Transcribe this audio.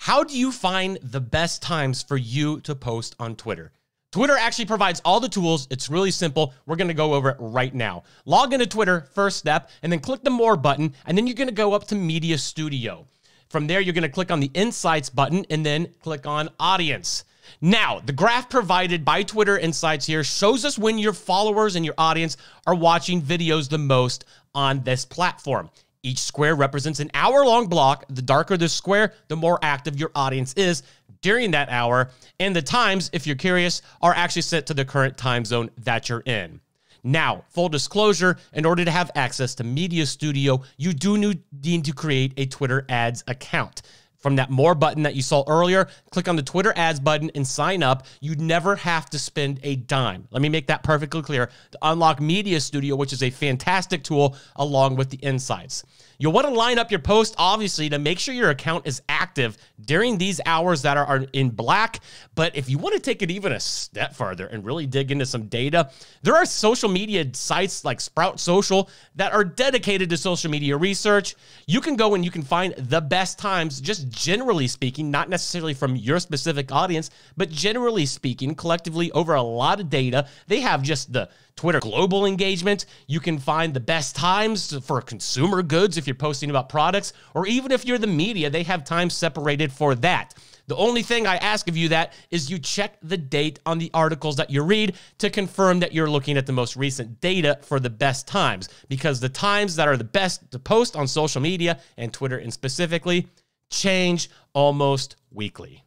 How do you find the best times for you to post on Twitter? Twitter actually provides all the tools. It's really simple. We're going to go over it right now. Log into Twitter, first step, and then click the More button, and then you're going to go up to Media Studio. From there, you're going to click on the Insights button and then click on Audience. Now, the graph provided by Twitter Insights here shows us when your followers and your audience are watching videos the most on this platform. Each square represents an hour-long block. The darker the square, the more active your audience is during that hour. And the times, if you're curious, are actually set to the current time zone that you're in. Now, full disclosure, in order to have access to Media Studio, you do need to create a Twitter Ads account. From that More button that you saw earlier, click on the Twitter Ads button and sign up. You'd never have to spend a dime. Let me make that perfectly clear. To unlock Media Studio, which is a fantastic tool, along with the Insights. You'll want to line up your post, obviously, to make sure your account is active during these hours that are in black. But if you want to take it even a step further and really dig into some data, there are social media sites like Sprout Social that are dedicated to social media research. You can go and you can find the best times, just generally speaking, not necessarily from your specific audience, but generally speaking, collectively over a lot of data. They have just the Twitter global engagement. You can find the best times for consumer goods if you're posting about products, or even if you're the media, they have times separated for that. The only thing I ask of you that is you check the date on the articles that you read to confirm that you're looking at the most recent data for the best times, because the times that are the best to post on social media and Twitter and specifically change almost weekly.